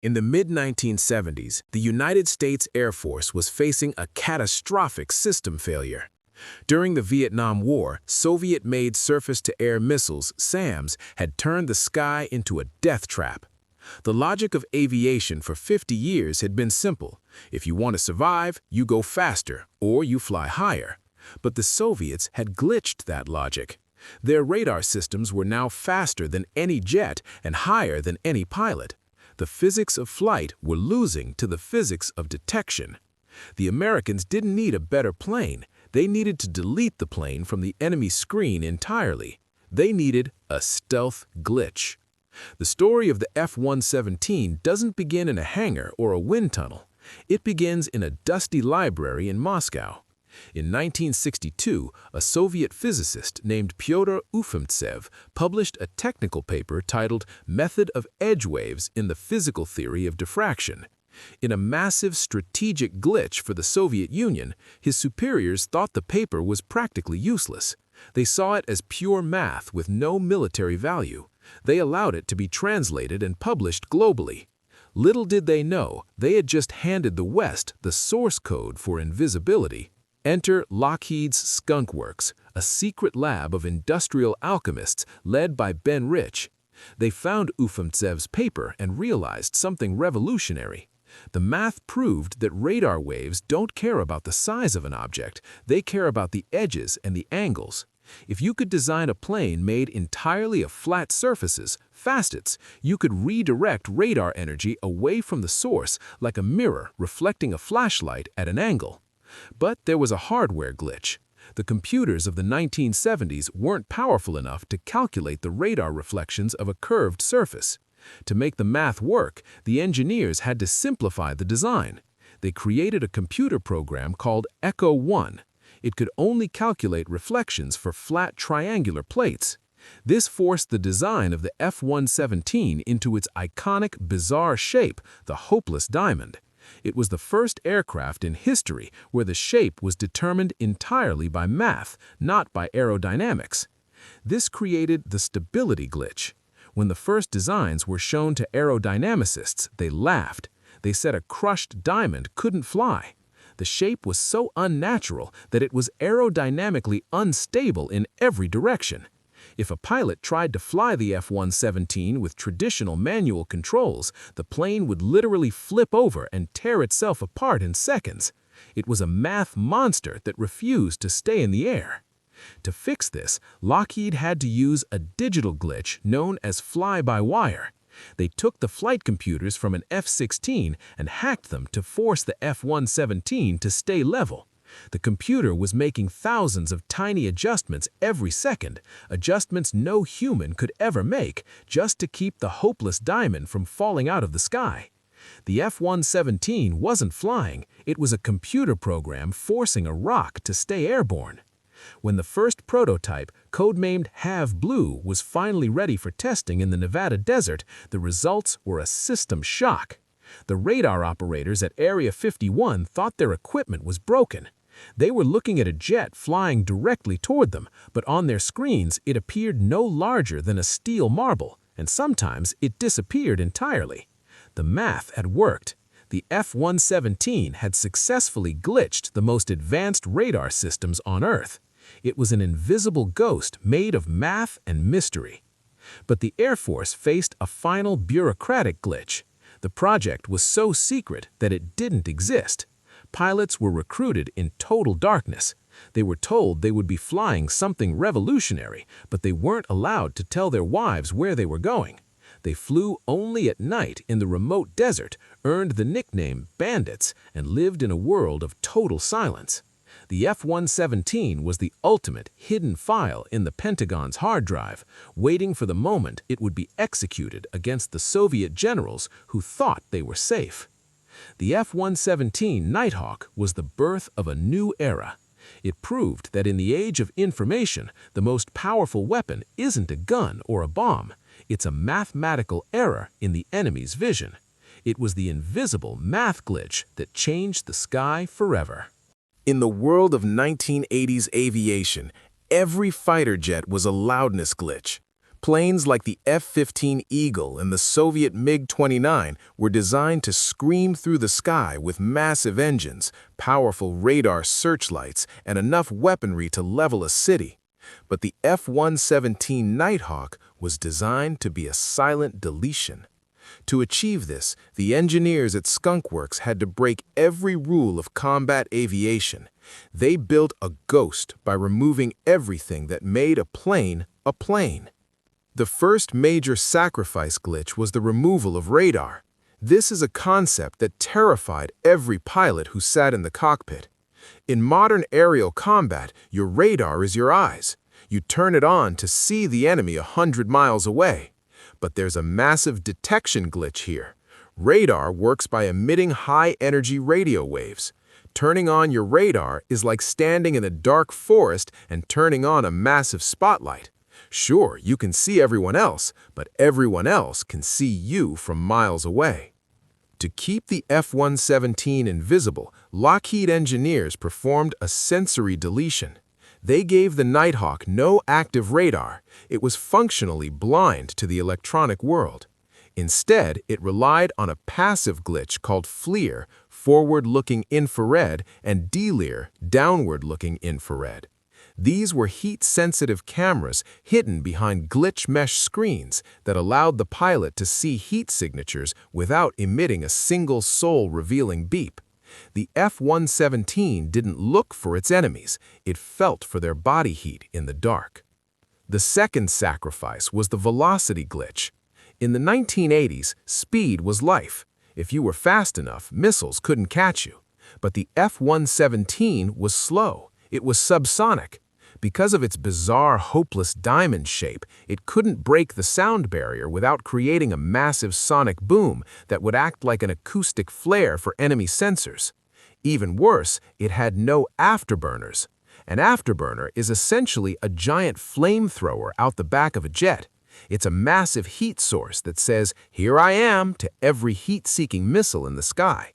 In the mid-1970s, the United States Air Force was facing a catastrophic system failure. During the Vietnam War, Soviet-made surface-to-air missiles, SAMs, had turned the sky into a death trap. The logic of aviation for 50 years had been simple. If you want to survive, you go faster, or you fly higher. But the Soviets had glitched that logic. Their radar systems were now faster than any jet and higher than any pilot. The physics of flight were losing to the physics of detection. The Americans didn't need a better plane. They needed to delete the plane from the enemy screen entirely. They needed a stealth glitch. The story of the F-117 doesn't begin in a hangar or a wind tunnel. It begins in a dusty library in Moscow. In 1962, a Soviet physicist named Pyotr Ufimtsev published a technical paper titled Method of Edge Waves in the Physical Theory of Diffraction. In a massive strategic glitch for the Soviet Union, his superiors thought the paper was practically useless. They saw it as pure math with no military value. They allowed it to be translated and published globally. Little did they know, they had just handed the West the source code for invisibility. Enter Lockheed's Skunk Works, a secret lab of industrial alchemists led by Ben Rich. They found Ufimtsev's paper and realized something revolutionary. The math proved that radar waves don't care about the size of an object, they care about the edges and the angles. If you could design a plane made entirely of flat surfaces, facets, you could redirect radar energy away from the source like a mirror reflecting a flashlight at an angle. But there was a hardware glitch. The computers of the 1970s weren't powerful enough to calculate the radar reflections of a curved surface. To make the math work, the engineers had to simplify the design. They created a computer program called Echo 1. It could only calculate reflections for flat triangular plates. This forced the design of the F-117 into its iconic, bizarre shape, the hopeless diamond. It was the first aircraft in history where the shape was determined entirely by math, not by aerodynamics. This created the stability glitch. When the first designs were shown to aerodynamicists, they laughed. They said a crushed diamond couldn't fly. The shape was so unnatural that it was aerodynamically unstable in every direction. If a pilot tried to fly the F-117 with traditional manual controls, the plane would literally flip over and tear itself apart in seconds. It was a math monster that refused to stay in the air. To fix this, Lockheed had to use a digital glitch known as fly-by-wire. They took the flight computers from an F-16 and hacked them to force the F-117 to stay level. The computer was making thousands of tiny adjustments every second, adjustments no human could ever make, just to keep the hopeless diamond from falling out of the sky. The F-117 wasn't flying, it was a computer program forcing a rock to stay airborne. When the first prototype, codenamed Have Blue, was finally ready for testing in the Nevada desert, the results were a system shock. The radar operators at Area 51 thought their equipment was broken. They were looking at a jet flying directly toward them, but on their screens it appeared no larger than a steel marble, and sometimes it disappeared entirely. The math had worked. The F-117 had successfully glitched the most advanced radar systems on Earth. It was an invisible ghost made of math and mystery. But the Air Force faced a final bureaucratic glitch. The project was so secret that it didn't exist. Pilots were recruited in total darkness. They were told they would be flying something revolutionary, but they weren't allowed to tell their wives where they were going. They flew only at night in the remote desert, earned the nickname bandits, and lived in a world of total silence. The F-117 was the ultimate hidden file in the Pentagon's hard drive, waiting for the moment it would be executed against the Soviet generals who thought they were safe. The F-117 Nighthawk was the birth of a new era. It proved that in the age of information, the most powerful weapon isn't a gun or a bomb. It's a mathematical error in the enemy's vision. It was the invisible math glitch that changed the sky forever. In the world of 1980s aviation, every fighter jet was a loudness glitch. Planes like the F-15 Eagle and the Soviet MiG-29 were designed to scream through the sky with massive engines, powerful radar searchlights, and enough weaponry to level a city. But the F-117 Nighthawk was designed to be a silent deletion. To achieve this, the engineers at Skunk Works had to break every rule of combat aviation. They built a ghost by removing everything that made a plane a plane. The first major sacrifice glitch was the removal of radar. This is a concept that terrified every pilot who sat in the cockpit. In modern aerial combat, your radar is your eyes. You turn it on to see the enemy 100 miles away. But there's a massive detection glitch here. Radar works by emitting high-energy radio waves. Turning on your radar is like standing in a dark forest and turning on a massive spotlight. Sure, you can see everyone else, but everyone else can see you from miles away. To keep the F-117 invisible, Lockheed engineers performed a sensory deletion. They gave the Nighthawk no active radar. It was functionally blind to the electronic world. Instead, it relied on a passive glitch called FLIR, forward-looking infrared, and DLIR, downward-looking infrared. These were heat-sensitive cameras hidden behind glitch mesh screens that allowed the pilot to see heat signatures without emitting a single soul-revealing beep. The F-117 didn't look for its enemies, it felt for their body heat in the dark. The second sacrifice was the velocity glitch. In the 1980s, speed was life. If you were fast enough, missiles couldn't catch you. But the F-117 was slow. It was subsonic. Because of its bizarre, hopeless diamond shape, it couldn't break the sound barrier without creating a massive sonic boom that would act like an acoustic flare for enemy sensors. Even worse, it had no afterburners. An afterburner is essentially a giant flamethrower out the back of a jet. It's a massive heat source that says, "Here I am," to every heat-seeking missile in the sky.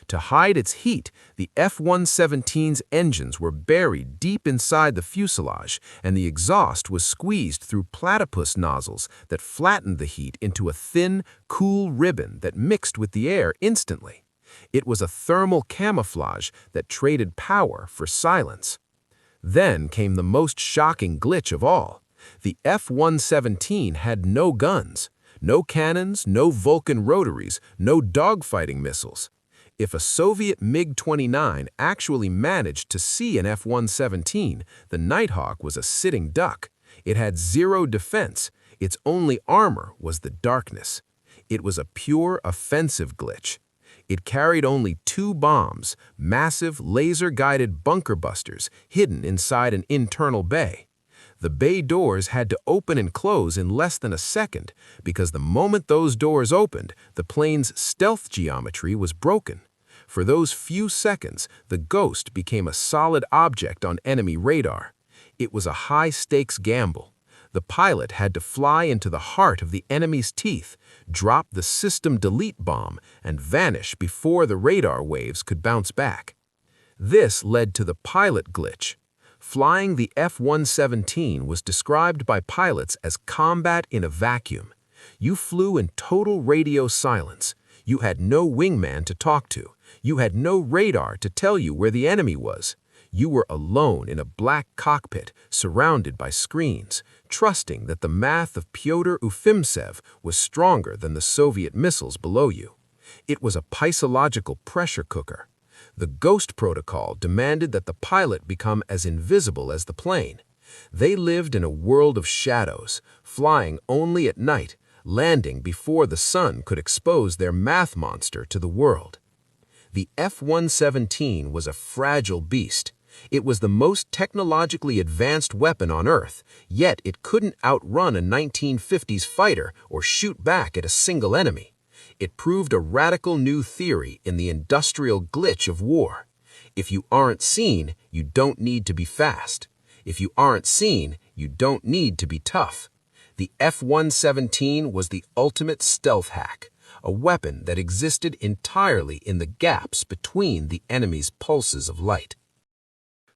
To hide its heat, the F-117's engines were buried deep inside the fuselage, and the exhaust was squeezed through platypus nozzles that flattened the heat into a thin, cool ribbon that mixed with the air instantly. It was a thermal camouflage that traded power for silence. Then came the most shocking glitch of all. The F-117 had no guns, no cannons, no Vulcan rotaries, no dogfighting missiles. If a Soviet MiG-29 actually managed to see an F-117, the Nighthawk was a sitting duck. It had zero defense. Its only armor was the darkness. It was a pure offensive glitch. It carried only 2 bombs, massive laser-guided bunker busters hidden inside an internal bay. The bay doors had to open and close in less than a second because the moment those doors opened, the plane's stealth geometry was broken. For those few seconds, the ghost became a solid object on enemy radar. It was a high-stakes gamble. The pilot had to fly into the heart of the enemy's teeth, drop the system delete bomb, and vanish before the radar waves could bounce back. This led to the pilot glitch. Flying the F-117 was described by pilots as combat in a vacuum. You flew in total radio silence. You had no wingman to talk to. You had no radar to tell you where the enemy was. You were alone in a black cockpit, surrounded by screens, trusting that the math of Pyotr Ufimtsev was stronger than the Soviet missiles below you. It was a psychological pressure cooker. The Ghost Protocol demanded that the pilot become as invisible as the plane. They lived in a world of shadows, flying only at night, landing before the sun could expose their math monster to the world. The F-117 was a fragile beast. It was the most technologically advanced weapon on Earth, yet it couldn't outrun a 1950s fighter or shoot back at a single enemy. It proved a radical new theory in the industrial glitch of war. If you aren't seen, you don't need to be fast. If you aren't seen, you don't need to be tough. The F-117 was the ultimate stealth hack, a weapon that existed entirely in the gaps between the enemy's pulses of light.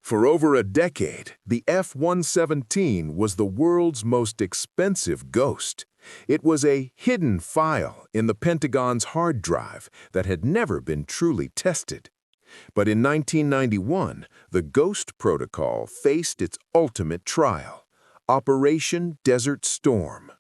For over a decade, the F-117 was the world's most expensive ghost. It was a hidden file in the Pentagon's hard drive that had never been truly tested. But in 1991, the Ghost Protocol faced its ultimate trial, Operation Desert Storm.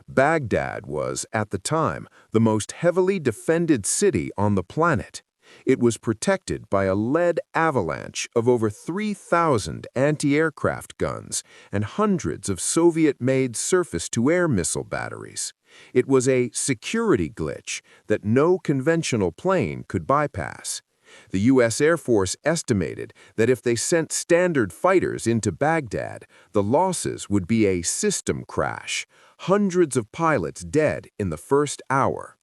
Baghdad was, at the time, the most heavily defended city on the planet. It was protected by a lead avalanche of over 3,000 anti-aircraft guns and hundreds of Soviet-made surface-to-air missile batteries. It was a security glitch that no conventional plane could bypass. The U.S. Air Force estimated that if they sent standard fighters into Baghdad, the losses would be a system crash, hundreds of pilots dead in the first hour.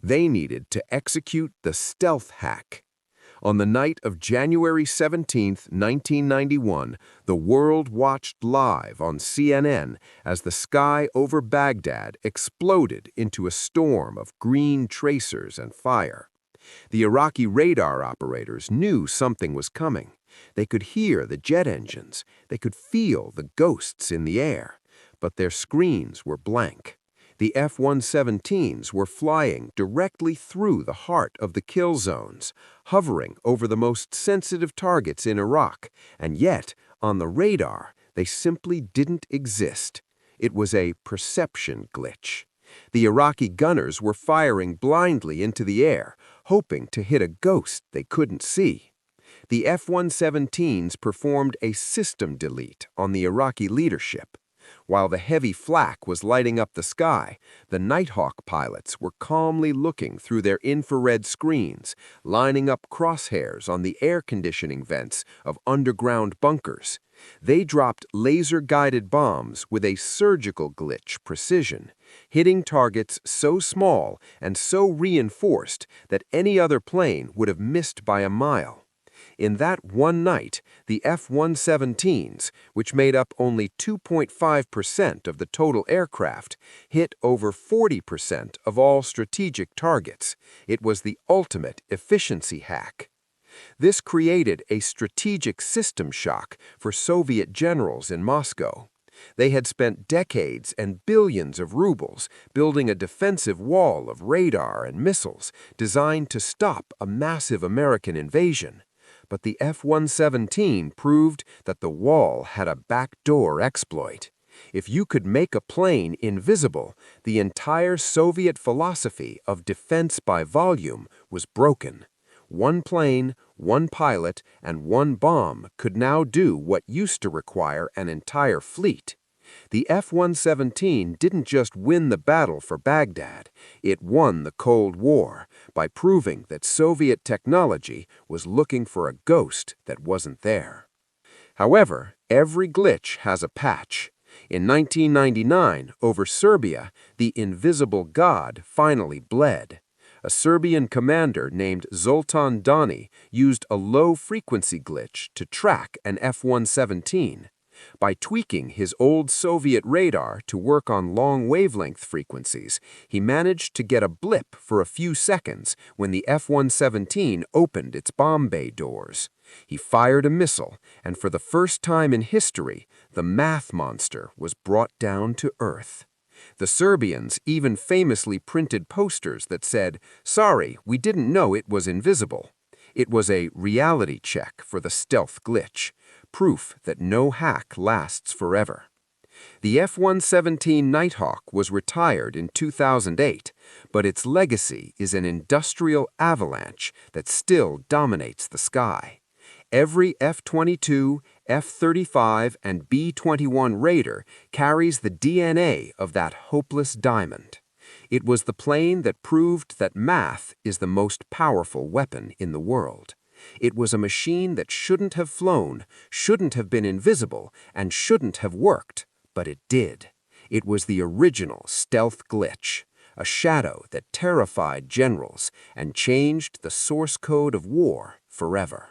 They needed to execute the stealth hack. On the night of January 17, 1991, the world watched live on CNN as the sky over Baghdad exploded into a storm of green tracers and fire. The Iraqi radar operators knew something was coming. They could hear the jet engines. They could feel the ghosts in the air. But their screens were blank. The F-117s were flying directly through the heart of the kill zones, hovering over the most sensitive targets in Iraq, and yet, on the radar, they simply didn't exist. It was a perception glitch. The Iraqi gunners were firing blindly into the air, hoping to hit a ghost they couldn't see. The F-117s performed a system delete on the Iraqi leadership. While the heavy flak was lighting up the sky, the Nighthawk pilots were calmly looking through their infrared screens, lining up crosshairs on the air conditioning vents of underground bunkers. They dropped laser-guided bombs with a surgical glitch precision, hitting targets so small and so reinforced that any other plane would have missed by a mile. In that one night, the F-117s, which made up only 2.5% of the total aircraft, hit over 40% of all strategic targets. It was the ultimate efficiency hack. This created a strategic system shock for Soviet generals in Moscow. They had spent decades and billions of rubles building a defensive wall of radar and missiles designed to stop a massive American invasion. But the F-117 proved that the wall had a backdoor exploit. If you could make a plane invisible, the entire Soviet philosophy of defense by volume was broken. One plane, one pilot, and one bomb could now do what used to require an entire fleet. The F-117 didn't just win the battle for Baghdad, it won the Cold War by proving that Soviet technology was looking for a ghost that wasn't there. However, every glitch has a patch. In 1999, over Serbia, the invisible god finally bled. A Serbian commander named Zoltan Dani used a low-frequency glitch to track an F-117. By tweaking his old Soviet radar to work on long wavelength frequencies, he managed to get a blip for a few seconds when the F-117 opened its bomb bay doors. He fired a missile, and for the first time in history, the math monster was brought down to Earth. The Serbians even famously printed posters that said, "Sorry, we didn't know it was invisible." It was a reality check for the stealth glitch, proof that no hack lasts forever. The F-117 Nighthawk was retired in 2008, but its legacy is an industrial avalanche that still dominates the sky. Every F-22, F-35, and B-21 Raider carries the DNA of that hopeless diamond. It was the plane that proved that math is the most powerful weapon in the world. It was a machine that shouldn't have flown, shouldn't have been invisible, and shouldn't have worked, but it did. It was the original stealth glitch, a shadow that terrified generals and changed the source code of war forever.